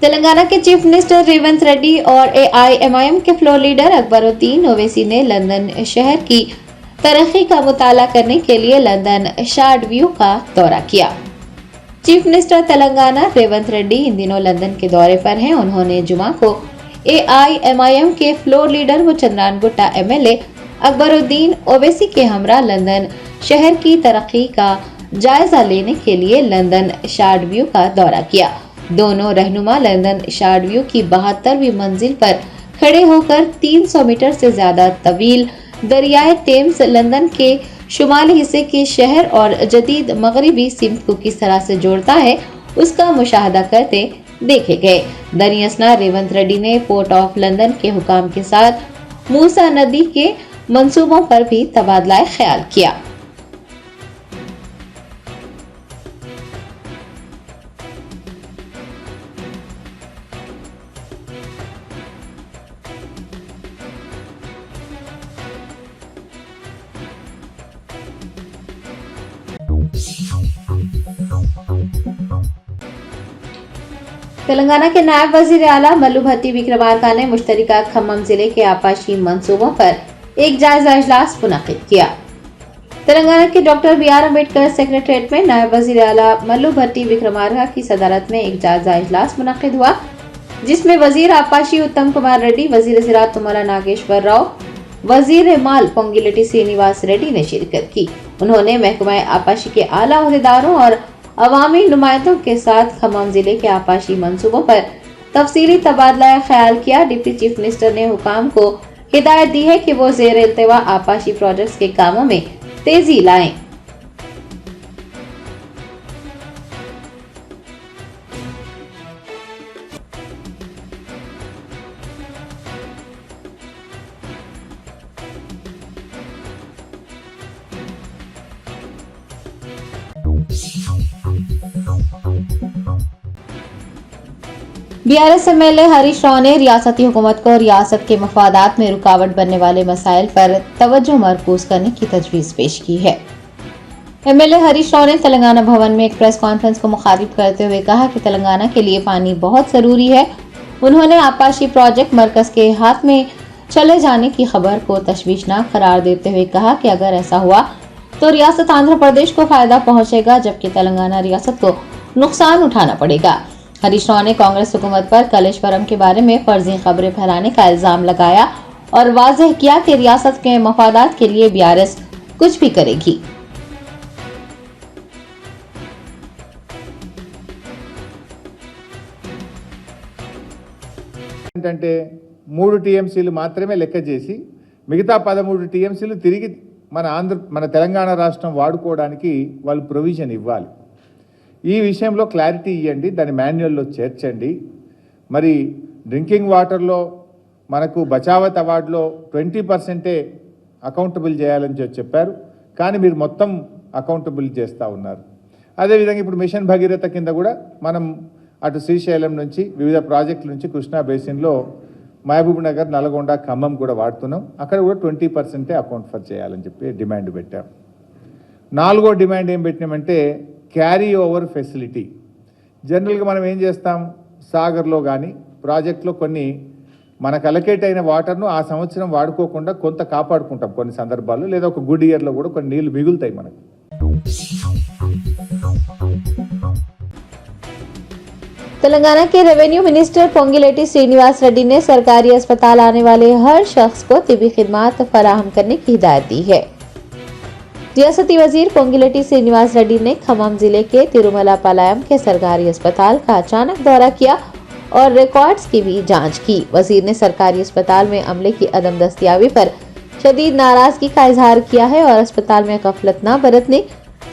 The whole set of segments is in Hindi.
तेलंगाना के चीफ मिनिस्टर रेवंत रेड्डी और AIMIM के फ्लोर लीडर अकबरुद्दीन ओवैसी ने लंदन शहर की तरक्की का मुताला करने के लिए लंदन शार्ड व्यू का दौरा किया। चीफ मिनिस्टर तेलंगाना रेवंत रेड्डी इन दिनों लंदन के दौरे पर हैं। उन्होंने जुमा को AIMIM के फ्लोर लीडर व चंद्रानगुट्टा MLA अकबरुद्दीन ओवैसी के हमरा लंदन शहर की तरक्की का जायजा लेने के लिए लंदन शार्ड व्यू का दौरा किया। दोनों रहनुमा लंदन शार्ड व्यू की 72वीं मंजिल पर खड़े होकर 300 मीटर से ज्यादा तवील दरियाए टेम्स लंदन के शुमाली हिस्से के शहर और जदीद मगरिबी सिमत को किस तरह से जोड़ता है उसका मुशाहदा करते देखे गए। दरियासना रेवंत रेड्डी ने पोर्ट ऑफ लंदन के हुकाम के साथ मूसा नदी के मंसूबों पर भी तबादला ख्याल किया। तेलंगाना के नायब वजीर आला मल्लू भट्टी विक्रमार्का ने मुश्तरका खम्मम जिले के आपाशी मंसूबों पर एक जायजा इजलास मुनक्किद किया। तेलंगाना के डॉक्टर BR अम्बेडकर सेक्रेटरीट में नायब वजीर आला मल्लू भट्टी विक्रमार्का की सदारत में एक जायजा इजलास मुनक्किद हुआ, जिसमें वजीर आपाशी उत्तम कुमार रेड्डी, वजीर ज़राअत तुम्मला नागेश्वर राव, वजीर माल पोंगिलेटी श्रीनिवास रेड्डी ने शिरकत की। उन्होंने महकमा आपाशी के आला ओहदेदारों और अवामी नुमाइंदों के साथ खम्मम जिले के आपाशी मंसूबों पर तफसीली तबादला ख्याल किया। डिप्टी चीफ मिनिस्टर ने हुकाम को हिदायत दी है कि वो ज़ेर इल्तिवा आपाशी प्रोजेक्ट्स के कामों में तेजी लाएं। BRS MLA हरीश राव ने रियासती हुकूमत को रियासत के मफादात में रुकावट बनने वाले मसाइल पर तवज्जो मरकूज करने की तजवीज़ पेश की है। MLA हरीश राव ने तेलंगाना भवन में एक प्रेस कॉन्फ्रेंस को मुखातिब करते हुए कहा कि तेलंगाना के लिए पानी बहुत ज़रूरी है। उन्होंने आपाशी प्रोजेक्ट मरकज के हाथ में चले जाने की खबर को तशवीशनाक करार देते हुए कहा कि अगर ऐसा हुआ तो रियासत आंध्र प्रदेश को फायदा पहुंचेगा, जबकि तेलंगाना रियासत को नुकसान उठाना पड़ेगा। हरीश राव ने कांग्रेस हुकूमत पर कलेश्वरम के बारे में फर्जी खबरें फैलाने का इल्जाम लगाया और वाज़ेह किया कि रियासत के मफादात के लिए BRS कुछ भी करेगी। ఏంటంటే 3 TMCలు మాత్రమే లెక్క చేసి మిగతా 13 TMCలు తిరిగి మన తెలంగాణ రాష్ట్రం వాడుకోవడానికి వాళ్ళు ప్రొవిజన్ ఇవ్వాలి। ఈ విషయంలో క్లారిటీ ఇవ్వండి, దాని మాన్యువల్లో చేర్చండి। మరి డ్రింకింగ్ వాటర్లో మనకు బచావత్ అవార్డులో 20% అకౌంటబుల్ చేయాలని చెప్పారు, కానీ మీరు మొత్తం అకౌంటబుల్ చేస్తూ ఉన్నారు। అదేవిధంగా ఇప్పుడు మిషన్ భగీరథ కింద కూడా మనం అటు శ్రీశైలం నుంచి వివిధ ప్రాజెక్టుల నుంచి కృష్ణా బేసిన్లో మహబూబ్ నగర్, నల్గొండ, ఖమ్మం కూడా వాడుతున్నాం। అక్కడ కూడా 20% అకౌంట్ ఫర్ చేయాలని చెప్పి డిమాండ్ పెట్టాం। 4వ డిమాండ్ ఏం పెట్టినామంటే క్యారీ ఓవర్ ఫెసిలిటీ। జనరల్గా మనం ఏం చేస్తాం, సాగర్లో కానీ ప్రాజెక్టులో కొన్ని మనకు అలకేట్ అయిన వాటర్ను ఆ సంవత్సరం వాడుకోకుండా కొంత కాపాడుకుంటాం కొన్ని సందర్భాల్లో, లేదా ఒక గుడ్ ఇయర్లో కూడా కొన్ని నీళ్లు మిగులుతాయి మనకు। तेलंगाना के रेवेन्यू मिनिस्टर पोंगिलेटी श्रीनिवास रेड्डी ने सरकारी अस्पताल आने वाले हर शख्स को तिबी खिदमात फराहम करने की हिदायत दी है। रियासती वजीर पोंगिलेटी श्रीनिवास रेड्डी ने खम्मम जिले के तिरुमला पालायम के सरकारी अस्पताल का अचानक दौरा किया और रिकॉर्ड्स की भी जांच की। वजीर ने सरकारी अस्पताल में अमले की अदम दस्तियाबी पर शदीद नाराजगी का इजहार किया है और अस्पताल में गफलत न बरतने,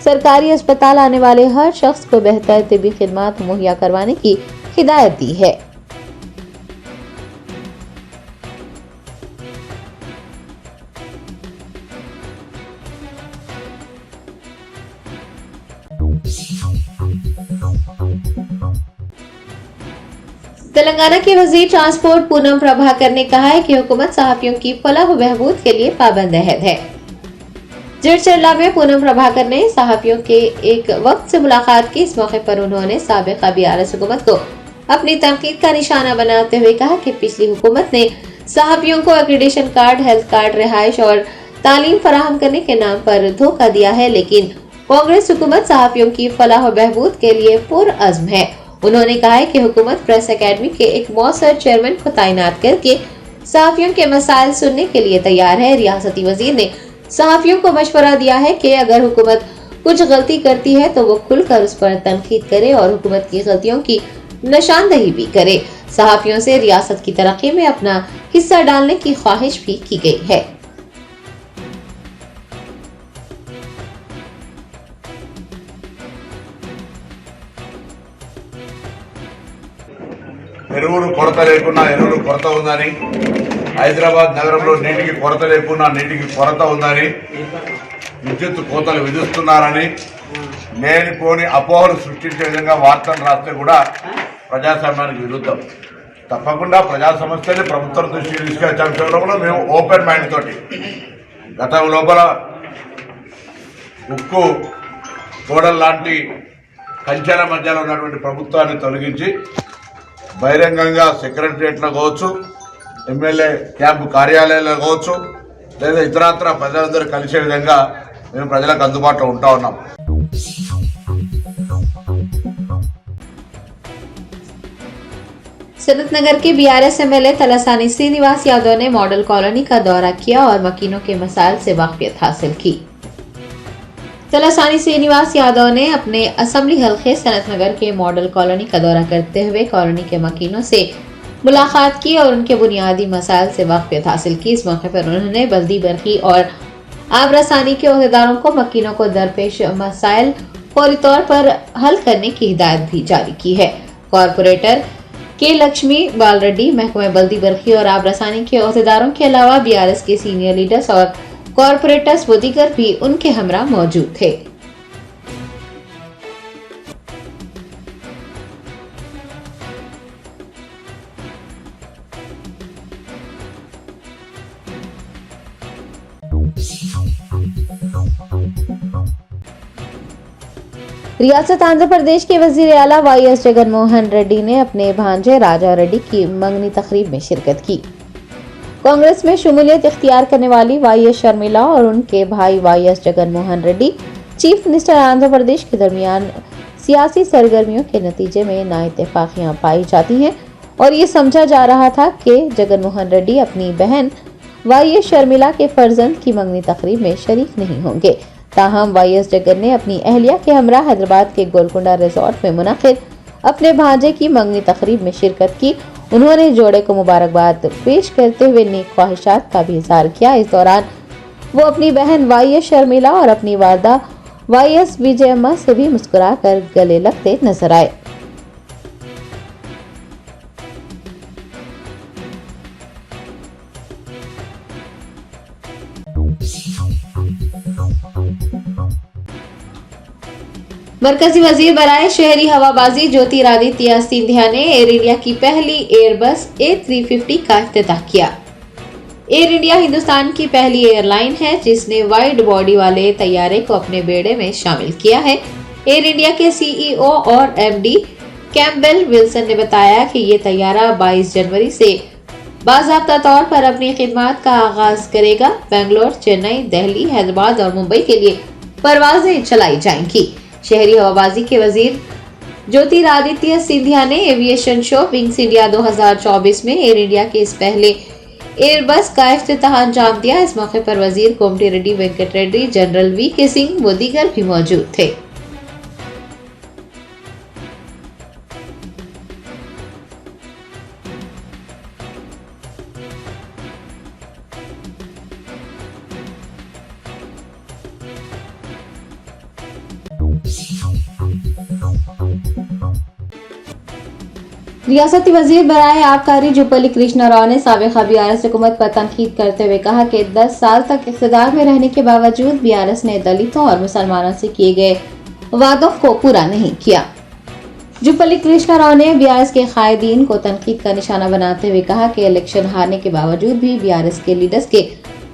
सरकारी अस्पताल आने वाले हर शख्स को बेहतर तिबी खिदमात मुहैया करवाने की हिदायत दी है। तेलंगाना के वजीर ट्रांसपोर्ट पूनम प्रभाकर ने कहा है कि हुकूमत सहाफियों की फलाह व बहबूद के लिए पाबंद अहद है। जिरचर्ला में पूनम प्रभाकर ने सहाफियों के एक वक्त से मुलाकात की। इस मौके पर उन्होंने साबिका बीआरएस हुकूमत को अपनी तनकीद का निशाना बनाते हुए कहा कि पिछली हुकूमत ने सहाफियों को एक्रीडेशन कार्ड, हेल्थ कार्ड, रिहाइश और तालीम फराहम करने के नाम पर धोखा दिया है, लेकिन कांग्रेस हुकूमत सहाफियों की फलाह और बहबूद के लिए पुरअज़्म है। उन्होंने कहा है कि हुकूमत प्रेस एकेडमी के एक मौसर चेयरमैन को तैनात करके सहाफियों के मसाइल सुनने के लिए तैयार है। रियासती वजीर ने सहाफियों को मशवरा दिया है कि अगर हुकूमत कुछ गलती करती है तो वो खुलकर उस पर तनकीद करे और हुकूमत की गलतियों की निशानदही भी करे। सहाफियों से रियासत की तरक्की में अपना हिस्सा डालने की ख्वाहिश भी की गई है। ఎరువులు కొరత లేకున్నా ఎరువులు కొరత ఉందని, హైదరాబాద్ నగరంలో నీటికి కొరత లేకున్నా నీటికి కొరత ఉందని, విద్యుత్ కోతలు విధిస్తున్నారని లేనిపోని అపోహలు సృష్టించే విధంగా వార్తలు రాస్తే కూడా ప్రజాస్వామ్యానికి విరుద్ధం. తప్పకుండా ప్రజా సమస్యని ప్రభుత్వం దృష్టికి తీసుకొచ్చే అంశంలో కూడా మేము ఓపెన్ మైండ్ తోటి గతం లోపల ఉక్కు గోడల లాంటి కంచెల మధ్యలో ఉన్నటువంటి ప్రభుత్వాన్ని తొలగించి బహిరంగంగా సెక్రటరియట్లో కావచ్చు, ఎమ్మెల్యే క్యాంపు కార్యాలయాల్లో కావచ్చు, లేదా ఇతరత్ర ప్రజలందరూ కలిసే విధంగా మేము ప్రజలకు అందుబాటులో ఉంటా ఉన్నాం. सनतनगर के बीआरएस एमएलए तलासानी श्रीनिवास यादव ने मॉडल कॉलोनी का दौरा किया और मकीनों के मसाइल से वाकफियत हासिल की। तलासानी श्रीनिवास यादव ने अपने असेंबली हल्के सनतनगर के मॉडल कॉलोनी का दौरा करते हुए कॉलोनी के मकीनों से मुलाकात की और उनके बुनियादी मसाइल से वाकफियत हासिल की। इस मौके पर उन्होंने बल्दी बरकी और आब रसानी के अहदेदारों को मकीनों को दरपेश मसाइल फौरी तौर पर हल करने की हिदायत भी जारी की है। कॉरपोरेटर के लक्ष्मी बाल रेड्डी, महकमे बल्दी बरकी और आब रसानी के अहदेदारों के अलावा बीआरएस के सीनियर लीडर्स और कॉरपोरेटर्स व दीगर भी उनके हमरा मौजूद थे। रियासत आंध्र प्रदेश के वजीर आला वाईएस जगनमोहन रेड्डी ने अपने भांजे राजा रेड्डी की मंगनी तकरीब में शिरकत की। कांग्रेस में शमूलियत इख्तियार करने वाली वाईएस शर्मिला और उनके भाई YS Jaganmohan Reddy chief minister Andhra Pradesh के दरमियान सियासी सरगर्मियों के नतीजे में नाइत्तेफाकियां पाई जाती हैं और ये समझा जा रहा था कि जगनमोहन रेड्डी अपनी बहन वाईएस शर्मिला के फर्जंद की मंगनी तकरीब में शरीक नहीं होंगे। ताहम वाईएस जगन ने अपनी अहलिया के हमरा हैदराबाद के गोलकुंडा रिजॉर्ट में मुनक़िद अपने भांजे की मंगनी तकरीब में शिरकत की। उन्होंने जोड़े को मुबारकबाद पेश करते हुए नेक ख्वाहिशात का भी इजहार किया। इस दौरान वो अपनी बहन वाईएस शर्मिला और अपनी वालदा वाईएस विजयम्मा से भी मुस्कुराकर गले लगते नजर आए। मरकजी वजीर बराए शहरी हवाबाजी ज्योतिरादित्य सिंधिया ने एयर इंडिया की पहली एयरबस A350 का इफ्तिताह किया। एयर इंडिया हिंदुस्तान की पहली एयरलाइन है जिसने वाइड बॉडी वाले तैयारे को अपने बेड़े में शामिल किया है। एयर इंडिया के सीईओ और एमडी कैम्पबेल विल्सन ने बताया कि ये तैयारा 22 जनवरी से बाज़ाब्ता तौर पर अपनी खिदमत का आगाज करेगा। बेंगलोर, चेन्नई, दिल्ली, हैदराबाद और मुंबई के लिए परवाजें चलाई जाएंगी। शहरी हवाबाजी के वजीर ज्योतिरादित्य सिंधिया ने एविएशन शो विंग्स इंडिया 2024 में एयर इंडिया के इस पहले एयरबस का इफ्तिताह अंजाम दिया। इस मौके पर वजीर कोमटी रेड्डी वेंकट रेड्डी, जनरल वी.के. सिंह व दीगर भी मौजूद थे। रियासती वजीर बराए आबकारी जुब्बली कृष्णा राव ने साबिका बीआरएस हुकूमत पर तनकीद करते हुए कहा कि 10 साल तक इख्तिदार में रहने के बावजूद बीआरएस ने दलितों और मुसलमानों से किए गए वादों को पूरा नहीं किया। जुब्बली कृष्णा राव ने बीआरएस के कायदीन को तनकीद का निशाना बनाते हुए कहा कि इलेक्शन हारने के बावजूद भी बीआरएस के लीडर्स के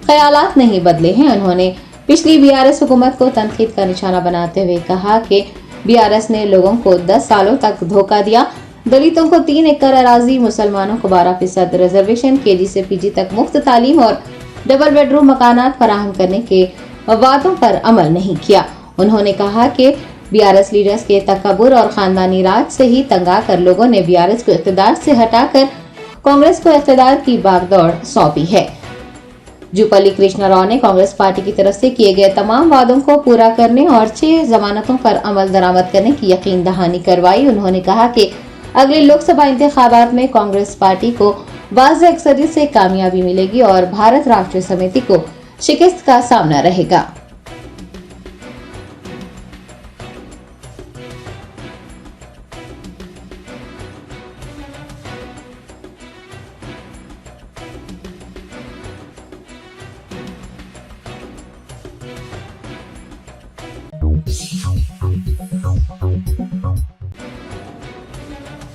ख्यालात नहीं बदले हैं। उन्होंने पिछली बीआरएस हुकूमत को तनकीद का निशाना बनाते हुए कहा कि बीआरएस ने लोगों को 10 सालों तक धोखा दिया। दलितों को 3 एकड़ अराजी, मुसलमानों को 12% रिजर्वेशन, केजी से पीजी तक मुफ्त तालीम और डबल बेडरूम मकानात फराहम करने के वादों पर अमल नहीं किया। उन्होंने कहा कि बीआरएस लीडर्स के तकब्बुर और खानदानी राज से ही तंग आकर लोगों ने बीआरएस को इख्तिदार से हटाकर कांग्रेस को इख्तिदार की बागडोर सौंपी है। जूपल्ली कृष्णा राव ने कांग्रेस पार्टी की तरफ से किए गए तमाम वादों को पूरा करने और 6 जमानतों पर अमल दरामद करने की यकीन दहानी करवाई। उन्होंने कहा कि अगले लोकसभा इंतखाबात में कांग्रेस पार्टी को वाज़ेह अक्सरियत से कामयाबी मिलेगी और भारत राष्ट्रीय समिति को शिकस्त का सामना रहेगा।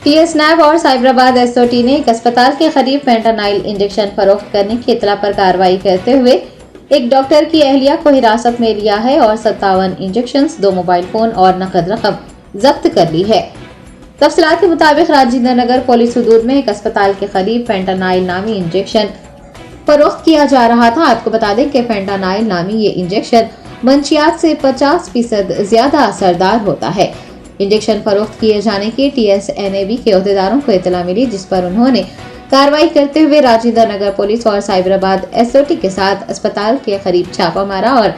टीएसनैब और साइबराबाद एसओटी ने एक अस्पताल के करीब फेंटानाइल इंजेक्शन फरोख्त करने की इत्तला पर कार्रवाई करते हुए एक डॉक्टर की अहलिया को हिरासत में लिया है और 57 इंजेक्शन, 2 मोबाइल फोन और नकद रकम जब्त कर ली है। तफसीलात के मुताबिक राजेंद्र नगर पुलिस हदूद में एक अस्पताल के करीब फेंटानाइल नामी इंजेक्शन फरोख्त किया जा रहा था। आपको बता दें कि फेंटानाइल नामी ये इंजेक्शन मंशियात से 50% ज्यादा असरदार होता है। इंजेक्शन फरोख्त किए जाने की टीएसएनएबी के अहदेदारों को इत्तला मिली, जिस पर उन्होंने कार्रवाई करते हुए राजेंद्र नगर पुलिस और साइबराबाद एसओटी के साथ अस्पताल के करीब छापा मारा और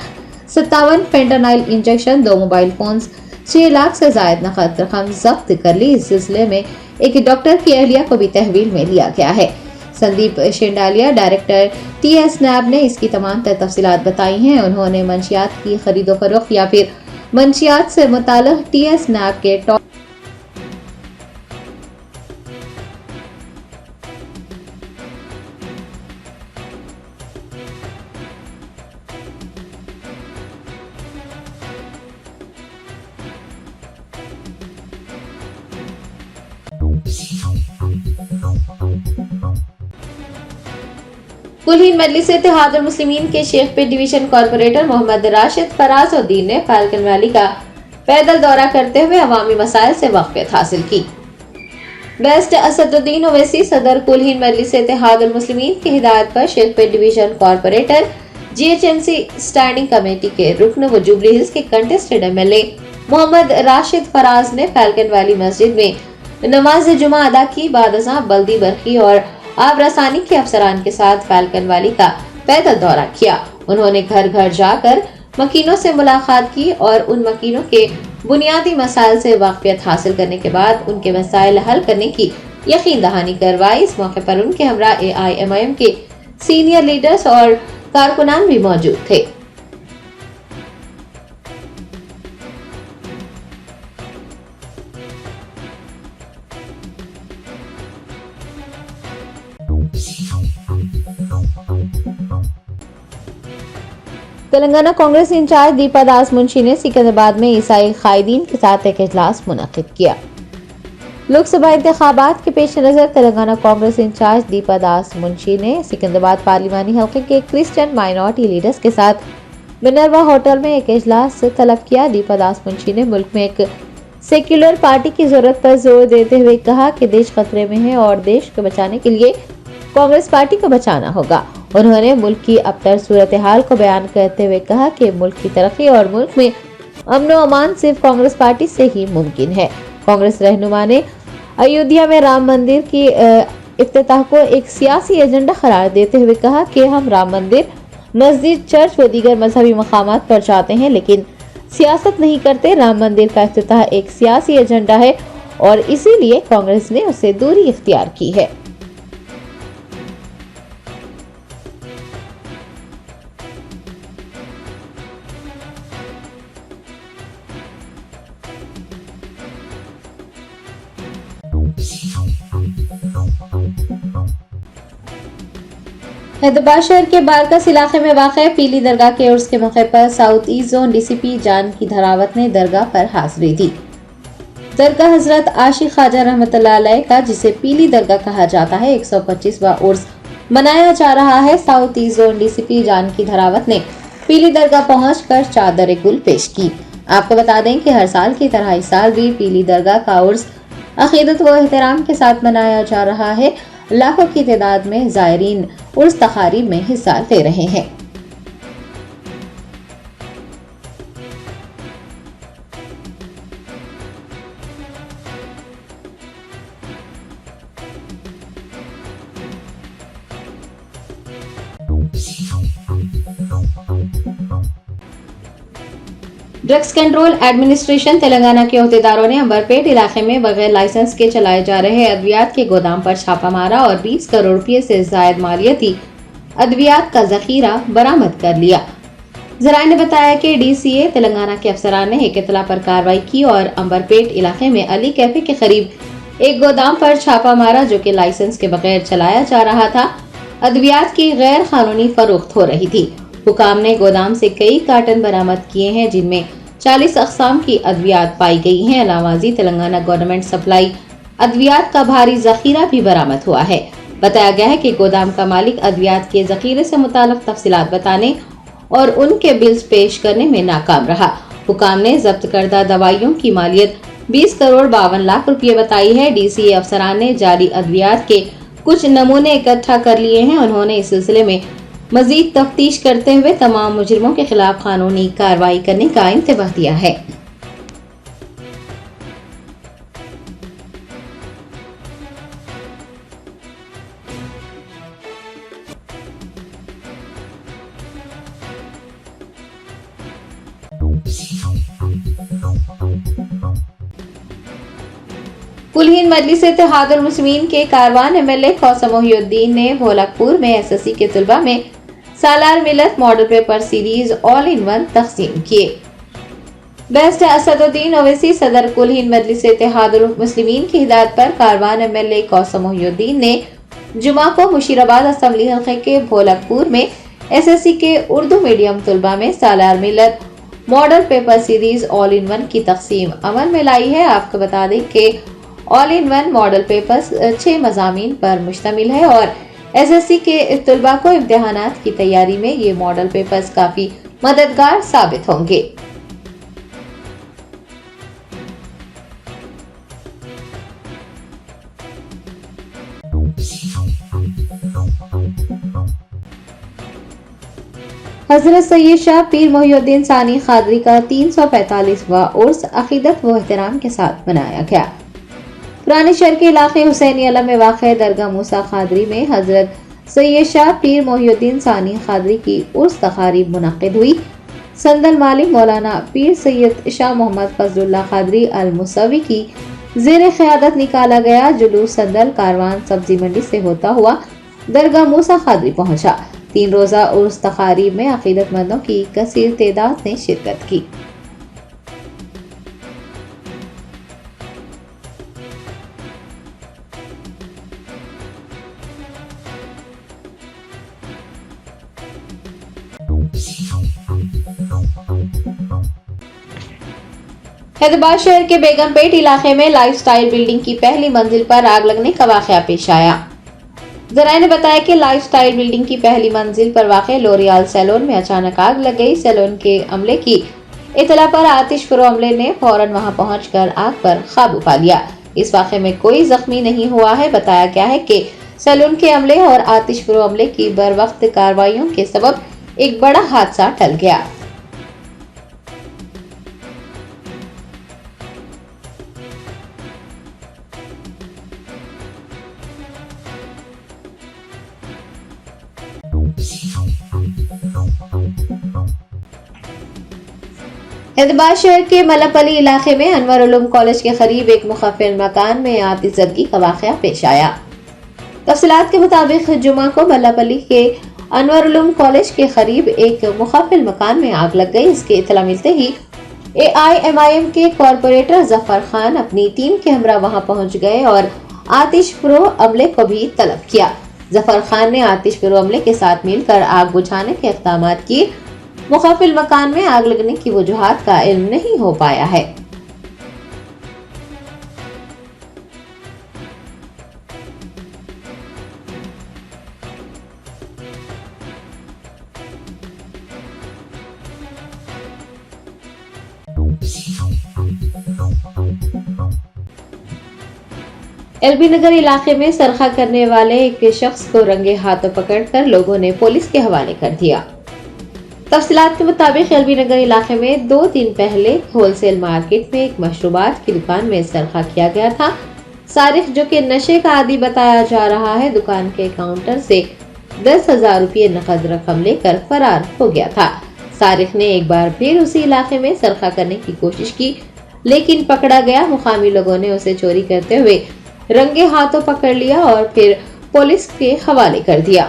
57 fentanyl injection, 2 mobile phones, 6 lakh से जायद नकद रकम जब्त कर ली। इस सिलसिले में एक डॉक्टर की अहलिया को भी तहवील में लिया गया है। संदीप शेंडालिया, डायरेक्टर टीएसनैब, ने इसकी तमाम तफसीलात बताई हैं। उन्होंने मंशियात की खरीदो फरोख्त या फिर मंशियात से मुताल्लिक़ टीएसनैब के टॉप कुलहीन मजलिस इत्तेहादुल मुस्लिमीन के शेखपेट डिवीजन कॉर्पोरेटर मोहम्मद राशिद फराजुद्दीन ने फैल्कन वैली का पैदल दौरा करते हुए अवामी मसाइल से वाक़फ़ियत हासिल की। बेस्ट असदुद्दीन ओवैसी, सदर कुलहीन मजलिस इत्तेहादुल मुस्लिमीन की हिदायत पर Shaikpet division corporator GHMC standing committee के रुकन व जुबली हिल्स के कंटेस्टेड एमएलए मोहम्मद राशिद फराज ने फैल्कन वैली मस्जिद में नमाज जुमा अदा की। बाद अज़ां बल्दी बरकी और आब रसानी के अफसरान के साथ फैल्कन वैली का पैदल दौरा किया। उन्होंने घर घर जाकर मकीनों से मुलाकात की और उन मकीनों के बुनियादी मसाइल से वाक़फ़ियत हासिल करने के बाद उनके मसाइल हल करने की यकीन दहानी करवाई। इस मौके पर उनके हमरा AIMIM के सीनियर लीडर्स और कारकुनान भी मौजूद थे। तेलंगाना कांग्रेस इंचार्ज दीपा दास मुंशी ने सिकंदराबाद में ईसाई कायदीन के साथ एक इजलास मुनक्किद किया। लोकसभा इंतखाबात के पेश नजर तेलंगाना कांग्रेस इंचार्ज दीपा दास मुंशी ने सिकंदराबाद पार्लिमानी हल्के के क्रिश्चियन माइनॉरिटी लीडर्स के साथ मिनर्वा होटल में एक इजलास तलब किया। दीपा दास मुंशी ने मुल्क में एक सेक्युलर पार्टी की जरूरत पर जोर देते हुए कहा कि देश खतरे में है और देश को बचाने के लिए कांग्रेस पार्टी को बचाना होगा। उन्होंने मुल्क की अबतर सूरत हाल को बयान करते हुए कहा कि मुल्क की तरक्की और मुल्क में अमन व अमान सिर्फ कांग्रेस पार्टी से ही मुमकिन है। कांग्रेस रहनुमा ने अयोध्या में राम मंदिर की इफ्तिताह को एक सियासी एजेंडा करार देते हुए कहा कि हम राम मंदिर, मस्जिद, चर्च व दीगर मजहबी मकामात पर जाते हैं लेकिन सियासत नहीं करते। राम मंदिर का इफ्तिताह एक सियासी एजेंडा है और इसीलिए कांग्रेस ने उससे दूरी इख्तियार की है। हैदराबाद शहर के बारकस इलाके में वाक़ पीली दरगाह के उर्स के मौके पर साउथ ईस्ट जोन DCP जान की धरावत ने दरगाह पर हाजिरी दी। दरगाह हजरत आशिक ख्वाजा रहमतुल्लाह अलैह का, जिसे पीली दरगाह कहा जाता है, 125वां उर्स मनाया जा रहा है। साउथ ईस्ट जोन DCP जान की धरावत ने पीली दरगाह पहुंचकर चादर गुल पेश की। आपको बता दें कि हर साल की तरह इस साल भी पीली दरगाह का उर्स अकीदत व एहतराम के साथ मनाया जा रहा है। लाखों की तादाद में ज़ायरीन उर्स तकारीब में हिस्सा ले रहे हैं। ड्रग्स कंट्रोल एडमिनिस्ट्रेशन तेलंगाना के अहदेदारों ने अंबरपेट इलाके में बगैर लाइसेंस के चलाए जा रहे अद्वियात के गोदाम पर छापा मारा और 20 करोड़ रुपए से जायद मालियती अद्वियात का जखीरा बरामद कर लिया। जराये ने बताया कि DCA तेलंगाना के अफसरान ने एक इतला पर कार्रवाई की और अंबरपेट इलाके में अली कैफे के करीब एक गोदाम पर छापा मारा जो कि लाइसेंस के बगैर चलाया जा रहा था। अद्वियात की गैर कानूनी फरोख्त हो रही थी। हुकाम ने गोदाम से कई कार्टन बरामद किए हैं जिनमें 40 अक़साम की अद्वियात पाई गई हैं। अलावाजी तेलंगाना गवर्नमेंट सप्लाई अद्वियात का भारी जखीरा भी बरामद हुआ है। बताया गया है कि गोदाम का मालिक अद्वियात के जखीरे से मुताल्लिक़ तफसीलात बताने और उनके बिल्स पेश करने में नाकाम रहा। हुकाम ने जब्त करदा दवाइयों की मालियत 20 करोड़ 52 लाख रुपये बताई है। DCA अफसरान ने जाली अद्वियात के कुछ नमूने इकट्ठा कर लिए हैं। उन्होंने इस सिलसिले में मजीद तफ्तीश करते हुए तमाम मुजरिमों के खिलाफ कानूनी कार्रवाई करने का इंतबाह दिया है। कुलहीन मजलिस इत्तेहादुल मुस्लिमीन के कारवान MLA खौसम मोहिउद्दीन ने भोलकपुर में SSC के तलबा में सालार मिलत model paper series all in one तकसीम किए। बेस्ट असदुद्दीन ओवैसी सदर कुलहीन मजलिस इत्तेहादुल मुस्लिमीन की हिदायत पर कारवान MLA खौसम मोहिउद्दीन ने जुमा को मुशीराबाद असम्बली हल्के के भोलकपुर में SSC के उर्दू मीडियम तलबा में सालार मिलत model paper series all in one की तकसीम अमल में लाई है। आपको बता दें कि all in one model papers 6 मज़ामीन पर मुश्तमिल है और SSC के तलबा को इम्तिहानात की तैयारी में ये मॉडल पेपर्स काफी मददगार साबित होंगे। हजरत सैयद शाह पीर मोहिउद्दीन सानी खादरी का 345वां उर्स अकीदत व एहतराम के साथ मनाया गया। पुराने शहर के इलाके हुसैनी अला में वाक़ दरगाह मूसा खादरी में हजरत सैयद शाह पीर मोहिउद्दीन सानी खादरी की उर्स तकारीब मुनक़िद हुई। संदल मालिक मौलाना पीर सैयद शाह मोहम्मद फजलुल्लाह खादरी अल मुसवी की ज़ेर क़यादत निकाला गया। जुलूस संदल कारवान सब्जी मंडी से होता हुआ दरगाह मूसा खादरी पहुंचा। 3 रोज़ा उर्स तकारीब में अक़ीदतमंदों की कसीर तादाद ने शिरकत की। हैदराबाद शहर के बेगमपेट इलाके में लाइफस्टाइल बिल्डिंग की पहली मंजिल पर आग लगने का वाकया पेश आया। जराये ने बताया कि लाइफस्टाइल बिल्डिंग की पहली मंजिल पर वाक़े लोरियाल सैलून में अचानक आग लग गई। सैलून के अमले की इतला पर आतिश फरो अमले ने फौरन वहां पहुंचकर आग पर काबू पा लिया। इस वाक़े में कोई जख्मी नहीं हुआ है। बताया गया है कि सैलून के अमले और आतिश फरो अमले की बर वक्त कार्रवाइयों के सबब एक बड़ा हादसा टल गया। हैदराबाद शहर के मलपली इलाके में अनवर उलूम कॉलेज के करीब एक मुखफ़िल मकान में आतिशज़दगी का वाक़या पेश आया। तफसीलात के मुताबिक जुमा को मलपली के अनवर उलूम कॉलेज के करीब एक मुखफ़िल मकान में आग लग गई। इसकी इत्तला मिलते ही AIMIM के कॉरपोरेटर जफर खान अपनी टीम के हमरा वहां पहुंच गए और आतिश फरो अमले को भी तलब किया। जफर खान ने आतिश फरो अमले के साथ मिलकर आग बुझाने के इक़दाम किए। मुखफ़िल मकान में आग लगने की वजूहात का इल्म नहीं हो पाया है। एलबी नगर इलाके में सरखा करने वाले एक शख्स को रंगे हाथों पकड़कर लोगों ने पुलिस के हवाले कर दिया। तफसीलात के मुताबिक एलबी नगर इलाके में 2 दिन पहले होलसेल मार्केट में एक मशरूबात की दुकान में सरखा किया गया था। सारिक, जो कि नशे का आदी बताया जा रहा है, दुकान के काउंटर से 10,000 रुपये नकद रकम लेकर फरार हो गया था। सारिक ने एक बार फिर उसी इलाके में सरखा करने की कोशिश की, लेकिन पकड़ा गया। मुकामी लोगों ने उसे चोरी करते हुए रंगे हाथों पकड़ लिया और फिर पुलिस के हवाले कर दिया।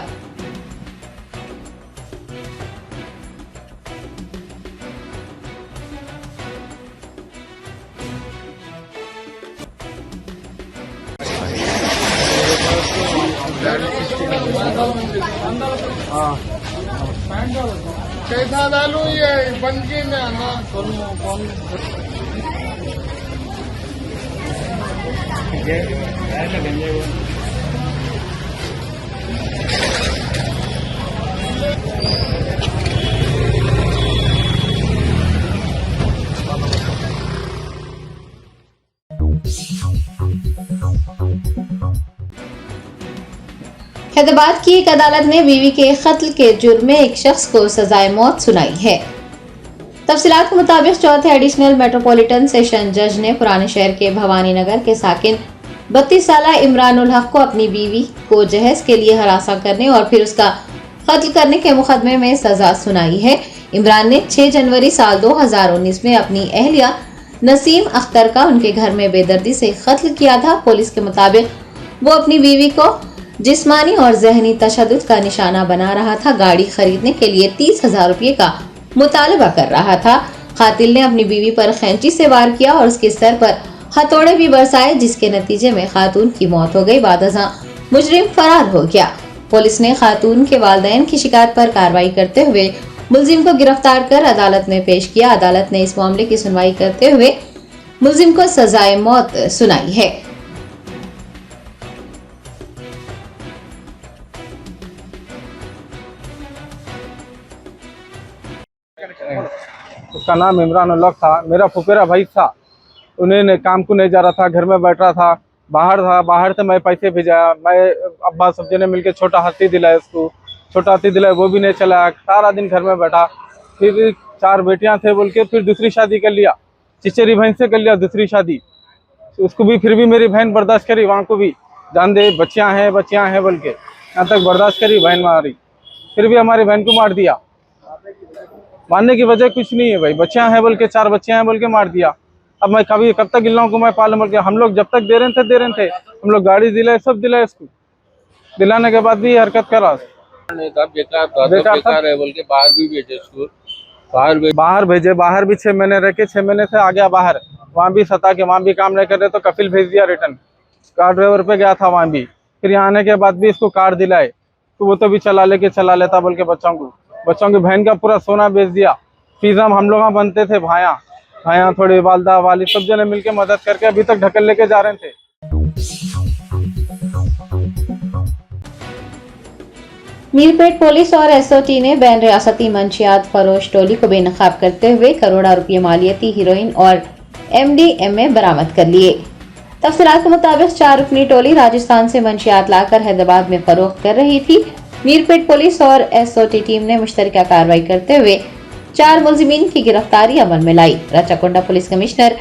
कैसा डालू ये बन के ना कौन हैदराबाद की एक अदालत ने बीवी के कत्ल के जुर्म में एक शख्स को सजाए मौत सुनाई है। तफसीलात के मुताबिक चौथे एडिशनल मेट्रोपॉलिटन सेशन जज ने पुराने शहर के भवानी नगर के साकिन 32 साला इमरान उल हक को अपनी बीवी को जहेज के लिए हरासा करने और फिर उसका कत्ल करने के मुकदमे में सजा सुनाई है। इमरान ने 6 जनवरी साल 2019 में अपनी अहलिया नसीम अख्तर का उनके घर में बेदर्दी से कत्ल किया था। पुलिस के मुताबिक वो अपनी बीवी को जिस्मानी और जहनी तशद्दुद का निशाना बना रहा था। गाड़ी खरीदने के लिए 30,000 रुपये का मुतालबा कर रहा था। कातिल ने अपनी बीवी पर खैंची से वार किया और उसके सर पर हथौड़े भी बरसाए, जिसके नतीजे में खातून की मौत हो गई। बादअज़ां मुजरिम फरार हो गया। पुलिस ने खातून के वालिदैन की शिकायत पर कार्रवाई करते हुए मुलजिम को गिरफ्तार कर अदालत में पेश किया। अदालत ने इस मामले की सुनवाई करते हुए मुलजिम को सजाए मौत सुनाई है। उसका नाम इमरान उल हक था। मेरा फुफेरा भाई था। उन्हें काम को नहीं जा रहा था, घर में बैठ रहा था, बाहर से मैं पैसे भेजाया। मैं अब्बा सब जने मिलके छोटा हाथी दिलाया उसको, छोटा हाथी दिलाया, वो भी नहीं चलाया। सारा दिन घर में बैठा। फिर 4 बेटियां थे बोल के फिर दूसरी शादी कर लिया, चिचेरी बहन से कर लिया दूसरी शादी। उसको भी फिर भी मेरी बहन बर्दाश्त करी, वहाँ को भी जान दे बच्चियाँ हैं बोल के, यहाँ तक बर्दाश्त करी बहन मारी। फिर भी हमारी बहन को मार दिया। मारने की वजह कुछ नहीं है भाई, बच्चियां हैं बोल के, 4 बच्चियां हैं बोल के मार दिया। अब मैं कब तक इन लोगों को मैं पालूं बोल के। हम लोग जब तक दे रहे थे हम लोग गाड़ी दिलाए, सब दिलाए। इसको दिलाने के बाद भी ये हरकत करा। बेकार है बोल के बाहर भी भेजे इसको, बाहर भी 6 महीने रह के 6 महीने से आ गया बाहर। वहाँ भी सता के, वहाँ भी काम नहीं कर रहे तो कफिल भेज दिया रिटर्न। कार ड्राइवर पे गया था वहाँ भी। फिर यहाँ आने के बाद भी इसको कार दिलाए तो वो तो भी चला लेता बोल के बच्चों की बहन का पूरा सोना बेच दिया। फीस हम लोग बनते थे, भाया थोड़ी वालदा वाली सब जने मिलके मदद करके अभी तक ढकल लेके जा रहे थे। मीरपेट पुलिस और एसओटी ने बैन रियासती मंशियात फरोश टोली को बेनकाब करते हुए करोड़ों रुपये मालियती हीरोइन और MDMA बरामद कर लिए। तफसीलात के मुताबिक 4 रुकनी टोली राजस्थान से मंशियात लाकर हैदराबाद में फरोख्त कर रही थी। मीरपेट पुलिस और एसओटी टीम ने मुश्तरका कार्रवाई करते हुए 4 मुलजिमीन की गिरफ्तारी अमल में लाई। रचाकुंडा पुलिस कमिश्नर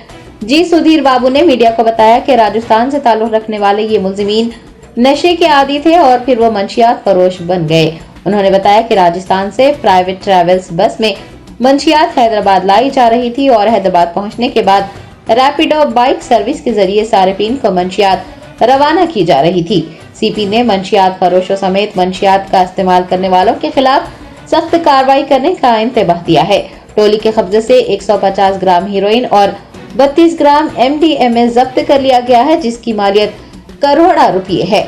जी सुधीर बाबू ने मीडिया को बताया कि राजस्थान से ताल्लुक रखने वाले ये मुलजिमीन नशे के आदी थे और फिर वो मंशियात फरोश बन गए। उन्होंने बताया कि राजस्थान से प्राइवेट ट्रैवल्स बस में मंशियात हैदराबाद लाई जा रही थी और हैदराबाद पहुंचने के बाद रैपिडो बाइक सर्विस के जरिए सारिफीन को मंशियात रवाना की जा रही थी। सीपी ने मंशियात फरोशों समेत मंशियात का इस्तेमाल करने वालों के खिलाफ सख्त कार्रवाई करने का इंतबाह दिया है। टोली के कब्जे से 150 ग्राम हीरोइन और 32 ग्राम MDMA जब्त कर लिया गया है, जिसकी मालियत करोड़ों रुपये है।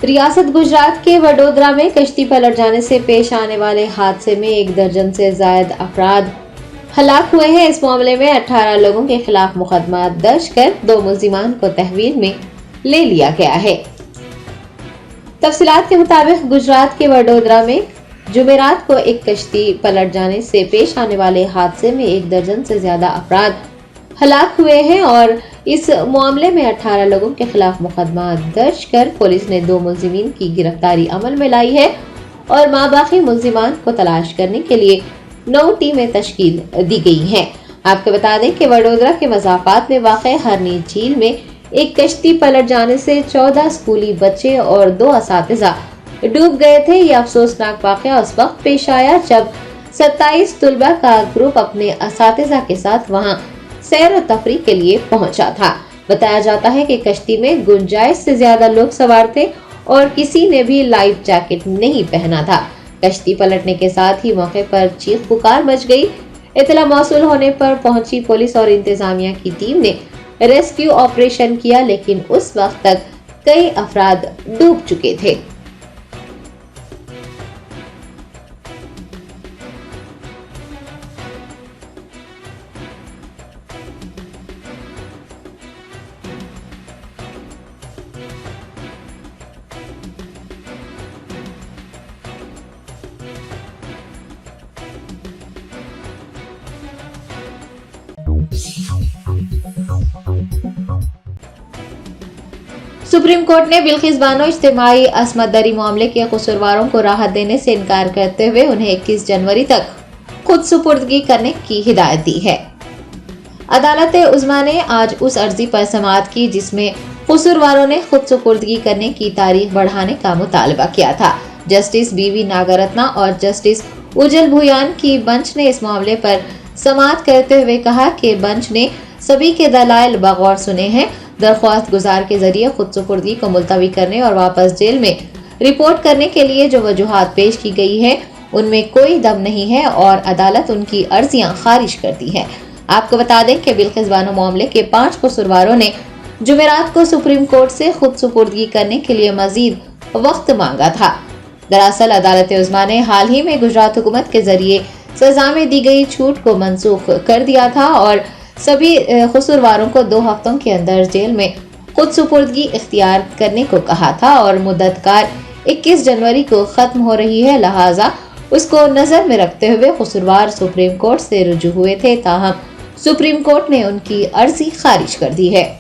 रियासत गुजरात के वडोदरा में कश्ती पलट जाने से पेश आने वाले हादसे में 1 दर्जन से जायद अफराद हलाक हुए हैं। इस मामले में 18 लोगों के खिलाफ मुकदमा दर्ज कर 2 मुल्जिमान को तहवील में ले लिया गया है। तफसीलात के मुताबिक गुजरात के वडोदरा में जुमेरात को एक कश्ती पलट जाने से पेश आने वाले हादसे में 1 दर्जन से ज्यादा अफराद हलाक हुए हैं और इस मामले में 18 लोगों के खिलाफ मुकदमा दर्ज कर पुलिस ने 2 मुल्जिमीन की गिरफ्तारी अमल में लाई है और माबाकी मुल्जिमान को तलाश करने के लिए 9 टीमें तश्कील दी गई हैं। आपको बता दें कि वडोदरा के मज़ाफात में वाक़ हरनी झील में एक कश्ती पलट जाने से 14 स्कूली बच्चे और 2 असातिज़ा डूब गए थे। यह अफसोसनाक वाक़या उस वक्त पेश आया जब 27 तुलबा का ग्रुप अपने असातिज़ा के साथ वहां सैर व तफरीह के लिए पहुंचा था। बताया जाता है कि कश्ती में गुंजाइश से ज्यादा लोग सवार थे और किसी ने भी लाइफ जैकेट नहीं पहना था। कश्ती पलटने के साथ ही मौके पर चीख पुकार मच गई। इतला मौसूल होने पर पहुंची पुलिस और इंतजामिया की टीम ने रेस्क्यू ऑपरेशन किया, लेकिन उस वक्त तक कई अफराद डूब चुके थे। सुप्रीम कोर्ट ने बिल्किस बानो इज्तिमाई असमत दरी मामले के कसूरवारों को राहत देने से इनकार करते हुए उन्हें 21 जनवरी तक खुद सुपुर्दगी करने की हिदायत दी है। अदालत उज़्मा ने आज उस अर्जी पर समाअत की जिसमें कसूरवारों ने खुद सुपुर्दगी करने की तारीख बढ़ाने का मुतालबा किया था। जस्टिस बीवी नागरत्ना और जस्टिस उजल भुयान की बेंच ने इस मामले पर समाअत करते हुए कहा कि बेंच ने सभी के दलाइल बगौर सुने हैं। दरख्वास्त गुजार के जरिए खुद सुपुर्दगी को मुलतवी करने और वापस जेल में रिपोर्ट करने के लिए जो वजूहात पेश की गई है उनमें कोई दम नहीं है और अदालत उनकी अर्जियां खारिज करती है। आपको बता दें कि बिल्किस बानो मामले के 5 कसूरवारों ने जुमेरात को सुप्रीम कोर्ट से खुद सुपुर्दगी करने के लिए मजीद वक्त मांगा था। दरअसल अदालत उज़्मा ने हाल ही में गुजरात हुकूमत के जरिए सजा में दी गई छूट को मनसूख कर दिया था और सभी कसूरवारों को 2 हफ्तों के अंदर जेल में खुद सुपुर्दगी इख्तियार करने को कहा था और मुद्दतकार 21 जनवरी को खत्म हो रही है, लिहाजा उसको नजर में रखते हुए कसूरवार सुप्रीम कोर्ट से रुजू हुए थे, ताहम सुप्रीम कोर्ट ने उनकी अर्जी खारिज कर दी है।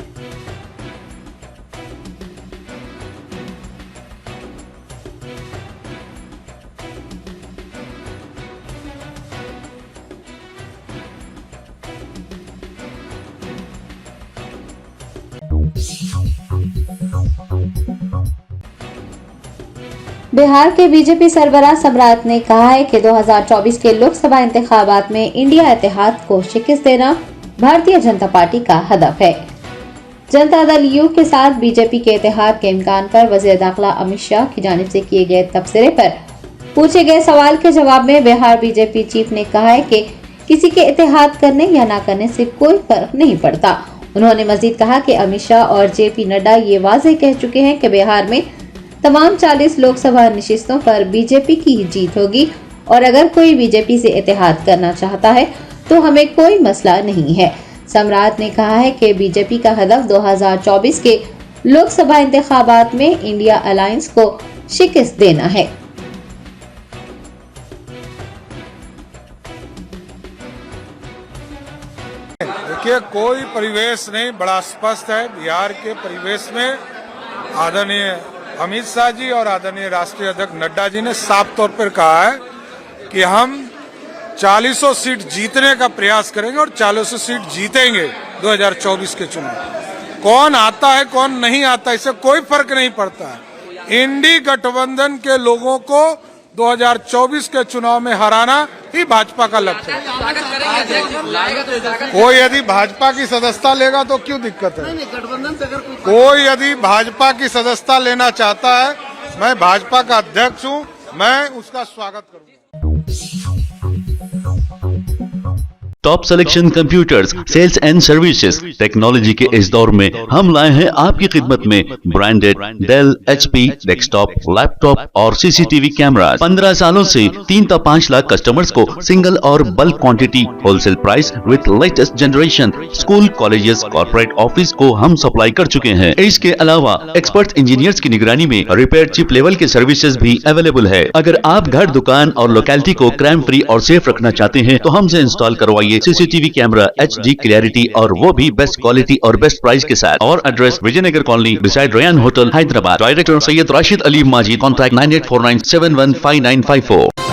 बिहार के बीजेपी सरबराह सम्राट ने कहा है कि 2024 के लोकसभा इंतखाबात में इंडिया इत्तेहाद को शिकस्त देना भारतीय जनता पार्टी का हदफ है। जनता दल यू के साथ बीजेपी के इत्तेहाद के इम्कान पर वज़ीर दाखिला अमित शाह की जानिब से किए गए तबसरे पर पूछे गए सवाल के जवाब में बिहार बीजेपी चीफ ने कहा है कि किसी के इत्तेहाद करने या न करने से कोई फर्क नहीं पड़ता। उन्होंने मजीद कहा कि अमित शाह और जेपी नड्डा ये वाज़ेह कह चुके हैं कि बिहार में तमाम 40 लोकसभा निशिस्तों पर बीजेपी की ही जीत होगी और अगर कोई बीजेपी से इत्तेहाद करना चाहता है तो हमें कोई मसला नहीं है। सम्राट ने कहा है कि बीजेपी का हदफ 2024 के लोकसभा इंतखाबात में इंडिया अलायंस को शिकस्त देना है। देखिए, कोई परिवेश नहीं, बड़ा स्पष्ट है। बिहार के परिवेश में आदरणीय अमित शाह जी और आदरणीय राष्ट्रीय अध्यक्ष नड्डा जी ने साफ तौर पर कहा है कि हम 40 सीट जीतने का प्रयास करेंगे और 40 सीट जीतेंगे 2024 के चुनाव। कौन आता है कौन नहीं आता इससे कोई फर्क नहीं पड़ता है। इंडी गठबंधन के लोगों को 2024 के चुनाव में हराना ही भाजपा का लक्ष्य है। कोई यदि भाजपा की सदस्यता लेगा तो क्यों दिक्कत है? कोई यदि भाजपा की सदस्यता लेना चाहता है, मैं भाजपा का अध्यक्ष हूं, मैं उसका स्वागत करूंगा। Top selection computers, sales and services. Technology के इस दौर में हम लाए हैं आपकी खिदमत में branded Dell, HP desktop, laptop और CCTV कैमरा। 15 सालों से 3 से 5 लाख कस्टमर्स को सिंगल और bulk quantity, wholesale price with latest generation. School, colleges, corporate office को हम सप्लाई कर चुके हैं। इसके अलावा एक्सपर्ट इंजीनियर्स की निगरानी में रिपेयर चिप लेवल के सर्विसेज भी अवेलेबल है। अगर आप घर, दुकान और लोकेलिटी को क्राइम फ्री और सेफ रखना चाहते हैं तो हमसे इंस्टॉल करवाइए CCTV कैमरा, HD क्लैरिटी और वो भी बेस्ट क्वालिटी और बेस्ट प्राइस के साथ। और address Vijaynagar colony beside Ryan hotel, Hyderabad. Director Syed Rashid Ali Majid. Contact 9849715954।